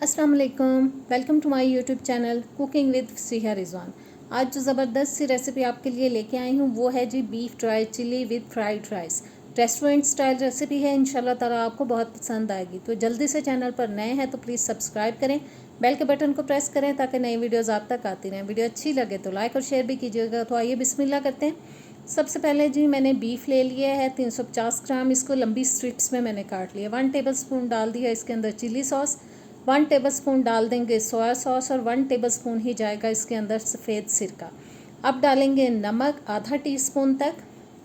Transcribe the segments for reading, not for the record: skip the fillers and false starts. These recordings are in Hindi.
अस्सलाम वालेकुम, welcome to my YouTube channel cooking with Siha Rizwan. आज जो ज़बरदस्त सी रेसिपी आपके लिए लेके आई हूँ वो है जी beef dry chilli with fried rice. Restaurant style recipe है, इंशाल्लाह ताला आपको बहुत पसंद आएगी। तो जल्दी से चैनल पर नए हैं तो प्लीज़ सब्सक्राइब करें, बेल के बटन को प्रेस करें ताकि नई वीडियोज़ आप तक आती रहें। वीडियो अच्छी लगे तो लाइक और शेयर भी कीजिएगा। तो आइए बिस्मिल्लाह करते हैं। सबसे पहले जी मैंने बीफ ले लिया है 350 ग्राम। इसको लंबी स्ट्रिप्स में मैंने काट लिया। 1 टेबल स्पून डाल दिया इसके अंदर चिली सॉस, 1 टेबलस्पून डाल देंगे सोया सॉस और 1 टेबलस्पून ही जाएगा इसके अंदर सफ़ेद सिरका। अब डालेंगे नमक आधा टीस्पून तक,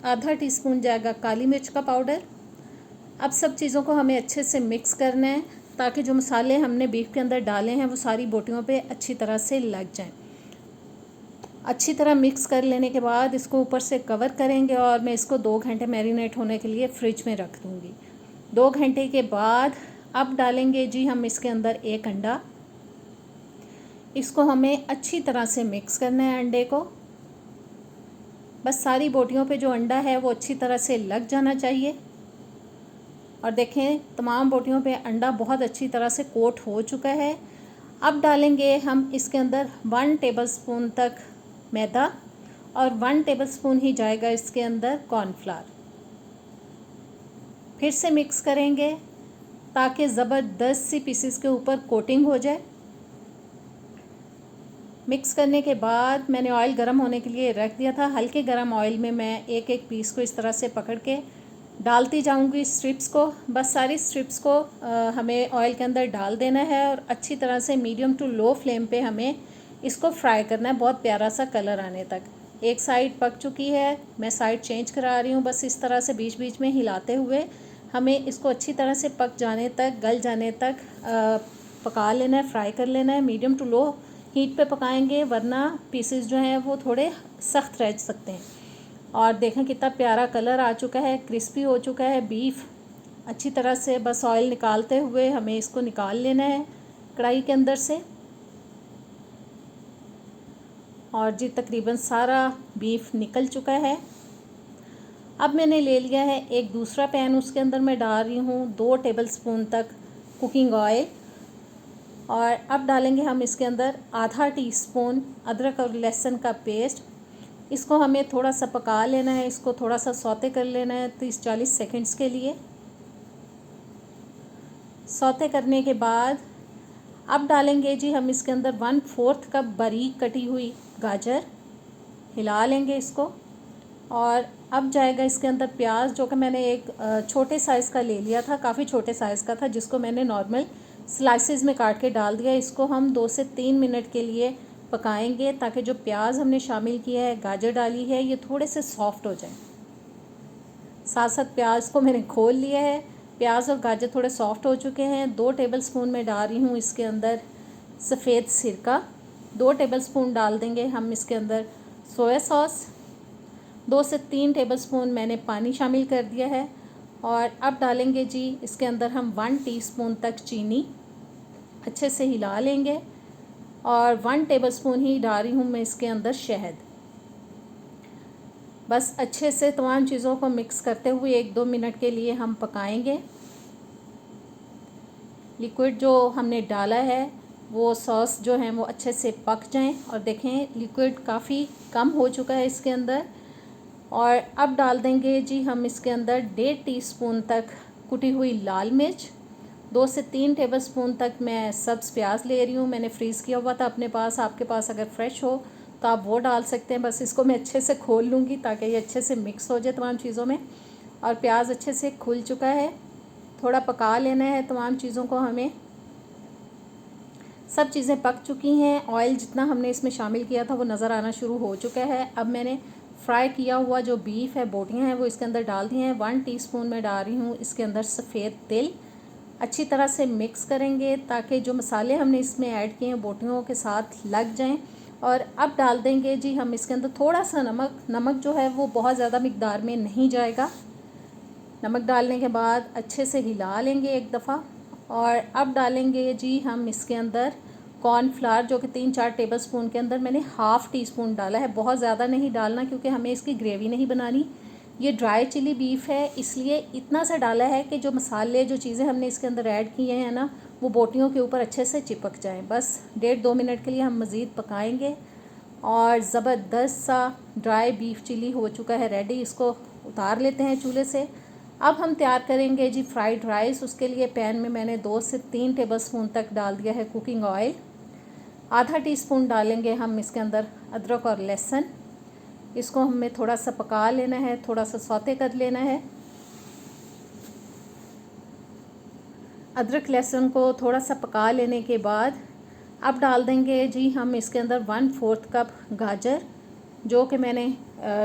आधा टीस्पून जाएगा काली मिर्च का पाउडर। अब सब चीज़ों को हमें अच्छे से मिक्स करना है ताकि जो मसाले हमने बीफ के अंदर डाले हैं वो सारी बोटियों पे अच्छी तरह से लग जाएं। अच्छी तरह मिक्स कर लेने के बाद इसको ऊपर से कवर करेंगे और मैं इसको 2 घंटे मैरिनेट होने के लिए फ्रिज में रख दूँगी। 2 घंटे के बाद अब डालेंगे जी हम इसके अंदर एक अंडा। इसको हमें अच्छी तरह से मिक्स करना है अंडे को। बस सारी बोटियों पे जो अंडा है वो अच्छी तरह से लग जाना चाहिए। और देखें तमाम बोटियों पे अंडा बहुत अच्छी तरह से कोट हो चुका है। अब डालेंगे हम इसके अंदर 1 टेबलस्पून तक मैदा और 1 टेबलस्पून ही जाएगा इसके अंदर कॉर्नफ्लावर। फिर से मिक्स करेंगे ताकि ज़बरदस्त सी पीसेस के ऊपर कोटिंग हो जाए। मिक्स करने के बाद मैंने ऑयल गर्म होने के लिए रख दिया था। हल्के गर्म ऑयल में मैं एक एक पीस को इस तरह से पकड़ के डालती जाऊंगी स्ट्रिप्स को। बस सारी स्ट्रिप्स को हमें ऑयल के अंदर डाल देना है और अच्छी तरह से मीडियम टू लो फ्लेम पे हमें इसको फ्राई करना है बहुत प्यारा सा कलर आने तक। एक साइड पक चुकी है, मैं साइड चेंज करा रही हूँ। बस इस तरह से बीच बीच में हिलाते हुए हमें इसको अच्छी तरह से पक जाने तक, गल जाने तक पका लेना है, फ्राई कर लेना है। मीडियम टू लो हीट पे पकाएंगे वरना पीसेस जो हैं वो थोड़े सख्त रह सकते हैं। और देखें कितना प्यारा कलर आ चुका है, क्रिस्पी हो चुका है बीफ अच्छी तरह से। बस ऑयल निकालते हुए हमें इसको निकाल लेना है कढ़ाई के अंदर से। और जी तकरीबन सारा बीफ निकल चुका है। अब मैंने ले लिया है एक दूसरा पैन, उसके अंदर मैं डाल रही हूँ 2 टेबलस्पून तक कुकिंग ऑयल। और अब डालेंगे हम इसके अंदर आधा टीस्पून अदरक और लहसुन का पेस्ट। इसको हमें थोड़ा सा पका लेना है, इसको थोड़ा सा सौते कर लेना है 30-40 सेकंड्स के लिए। सौते करने के बाद अब डालेंगे जी हम इसके अंदर 1/4 कप बारीक कटी हुई गाजर। हिला लेंगे इसको। और अब जाएगा इसके अंदर प्याज, जो कि मैंने एक छोटे साइज़ का ले लिया था, काफ़ी छोटे साइज़ का था, जिसको मैंने नॉर्मल स्लाइसेस में काट के डाल दिया। इसको हम 2 से 3 मिनट के लिए पकाएंगे ताकि जो प्याज हमने शामिल किया है, गाजर डाली है, ये थोड़े से सॉफ्ट हो जाए। साथ साथ प्याज को मैंने खोल लिया है। प्याज और गाजर थोड़े सॉफ्ट हो चुके हैं। 2 टेबलस्पून में डाल रही हूँ इसके अंदर सफ़ेद सिरका। 2 टेबलस्पून डाल देंगे हम इसके अंदर सोया सॉस। 2 से 3 टेबलस्पून मैंने पानी शामिल कर दिया है। और अब डालेंगे जी इसके अंदर हम 1 टीस्पून तक चीनी। अच्छे से हिला लेंगे। और 1 टेबलस्पून ही डाल रही हूँ मैं इसके अंदर शहद। बस अच्छे से तमाम चीज़ों को मिक्स करते हुए 1-2 मिनट के लिए हम पकाएंगे। लिक्विड जो हमने डाला है वो सॉस जो है वो अच्छे से पक जाएं। और देखें लिक्विड काफ़ी कम हो चुका है इसके अंदर। और अब डाल देंगे जी हम इसके अंदर 1.5 टीस्पून तक कुटी हुई लाल मिर्च। 2 से 3 टेबलस्पून तक मैं सब्ज़ प्याज ले रही हूँ, मैंने फ्रीज़ किया हुआ था अपने पास। आपके पास अगर फ्रेश हो तो आप वो डाल सकते हैं। बस इसको मैं अच्छे से खोल लूँगी ताकि ये अच्छे से मिक्स हो जाए तमाम चीज़ों में। और प्याज अच्छे से खुल चुका है। थोड़ा पका लेना है तमाम चीज़ों को हमें। सब चीज़ें पक चुकी हैं। ऑयल जितना हमने इसमें शामिल किया था वो नज़र आना शुरू हो चुका है। अब मैंने फ्राई किया हुआ जो बीफ है, बोटियाँ हैं, वो इसके अंदर डाल दी हैं। 1 टीस्पून में डाल रही हूँ इसके अंदर सफ़ेद तिल। अच्छी तरह से मिक्स करेंगे ताकि जो मसाले हमने इसमें ऐड किए हैं बोटियों के साथ लग जाएं। और अब डाल देंगे जी हम इसके अंदर थोड़ा सा नमक। नमक जो है वो बहुत ज़्यादा मिकदार में नहीं जाएगा। नमक डालने के बाद अच्छे से हिला लेंगे एक दफ़ा। और अब डालेंगे जी हम इसके अंदर कॉर्नफ्लावर, जो कि 3-4 टेबलस्पून के अंदर मैंने हाफ़ टी स्पून डाला है। बहुत ज़्यादा नहीं डालना क्योंकि हमें इसकी ग्रेवी नहीं बनानी। ये ड्राई चिली बीफ है इसलिए इतना सा डाला है कि जो मसाले, जो चीज़ें हमने इसके अंदर ऐड किए हैं ना, वो बोटियों के ऊपर अच्छे से चिपक जाएं। बस 1.5-2 मिनट के लिए हम मज़ीद पकाएंगे और ज़बरदस्त सा ड्राई बीफ चिली हो चुका है रेडी। इसको उतार लेते हैं चूल्हे से। अब हम तैयार करेंगे जी फ्राइड राइस। उसके लिए पैन में मैंने 2 से 3 टेबलस्पून तक डाल दिया है कुकिंग ऑयल। आधा टीस्पून डालेंगे हम इसके अंदर अदरक और लहसुन। इसको हमें थोड़ा सा पका लेना है, थोड़ा सा सौते कर लेना है। अदरक लहसुन को थोड़ा सा पका लेने के बाद अब डाल देंगे जी हम इसके अंदर 1/4 कप गाजर, जो कि मैंने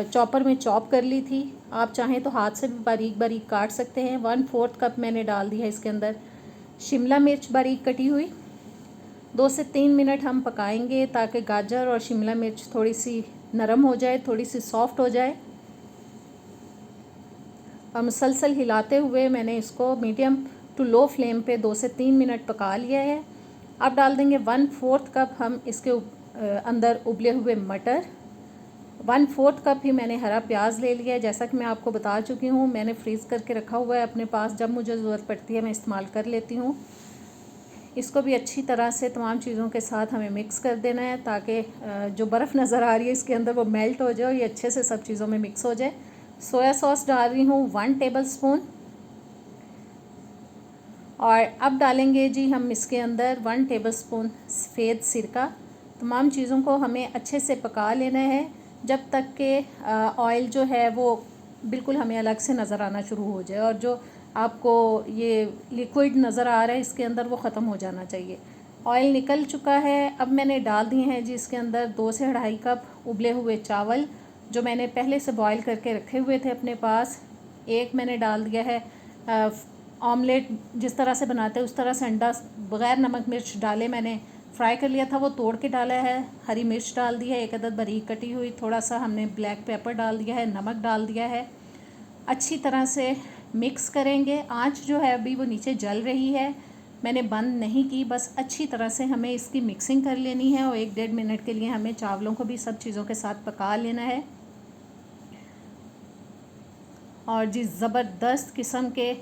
चॉपर में चॉप कर ली थी। आप चाहें तो हाथ से भी बारीक बारीक काट सकते हैं। 1/4 कप मैंने डाल दिया इसके अंदर शिमला मिर्च बारीक कटी हुई। 2 से 3 मिनट हम पकाएंगे ताकि गाजर और शिमला मिर्च थोड़ी सी नरम हो जाए, थोड़ी सी सॉफ्ट हो जाए। और मुसलसल हिलाते हुए मैंने इसको मीडियम टू लो फ्लेम पे 2 से 3 मिनट पका लिया है। अब डाल देंगे 1/4 कप हम इसके अंदर उबले हुए मटर। 1/4 कप ही मैंने हरा प्याज ले लिया है। जैसा कि मैं आपको बता चुकी हूँ, मैंने फ्रीज़ करके रखा हुआ है अपने पास, जब मुझे ज़रूरत पड़ती है मैं इस्तेमाल कर लेती हूँ। इसको भी अच्छी तरह से तमाम चीज़ों के साथ हमें मिक्स कर देना है ताकि जो बर्फ़ नज़र आ रही है इसके अंदर वो मेल्ट हो जाए और ये अच्छे से सब चीज़ों में मिक्स हो जाए। सोया सॉस डाल रही हूँ 1 टेबलस्पून। और अब डालेंगे जी हम इसके अंदर 1 टेबलस्पून सफ़ेद सिरका। तमाम चीज़ों को हमें अच्छे से पका लेना है जब तक कि ऑयल जो है वो बिल्कुल हमें अलग से नज़र आना शुरू हो जाए, और जो आपको ये लिक्विड नज़र आ रहा है इसके अंदर वो ख़त्म हो जाना चाहिए। ऑयल निकल चुका है। अब मैंने डाल दिए हैं जी इसके अंदर 2 से 2.5 कप उबले हुए चावल, जो मैंने पहले से बॉईल करके रखे हुए थे अपने पास। एक मैंने डाल दिया है ऑमलेट जिस तरह से बनाते हैं उस तरह से अंडा बग़ैर नमक मिर्च डाले मैंने फ्राई कर लिया था, वो तोड़ के डाला है। हरी मिर्च डाल दी है 1 अदद बारीक कटी हुई। थोड़ा सा हमने ब्लैक पेपर डाल दिया है, नमक डाल दिया है। अच्छी तरह से मिक्स करेंगे। आंच जो है अभी वो नीचे जल रही है, मैंने बंद नहीं की। बस अच्छी तरह से हमें इसकी मिक्सिंग कर लेनी है और 1-1.5 मिनट के लिए हमें चावलों को भी सब चीज़ों के साथ पका लेना है। और जी ज़बरदस्त किस्म के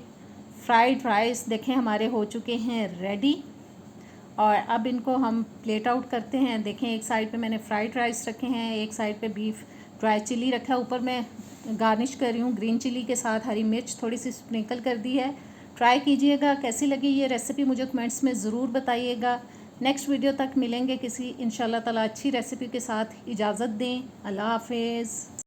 फ्राइड राइस देखें हमारे हो चुके हैं रेडी। और अब इनको हम प्लेट आउट करते हैं। देखें एक साइड पे मैंने फ्राइड राइस रखे हैं, एक साइड पे बीफ ड्राई चिली रखा है। ऊपर मैं गार्निश कर रही हूँ ग्रीन चिली के साथ, हरी मिर्च थोड़ी सी स्प्रिंकल कर दी है। ट्राई कीजिएगा, कैसी लगी ये रेसिपी मुझे कमेंट्स में ज़रूर बताइएगा। नेक्स्ट वीडियो तक मिलेंगे किसी इंशाल्लाह ताला अच्छी रेसिपी के साथ। इजाज़त दें, अल्लाह हाफिज़।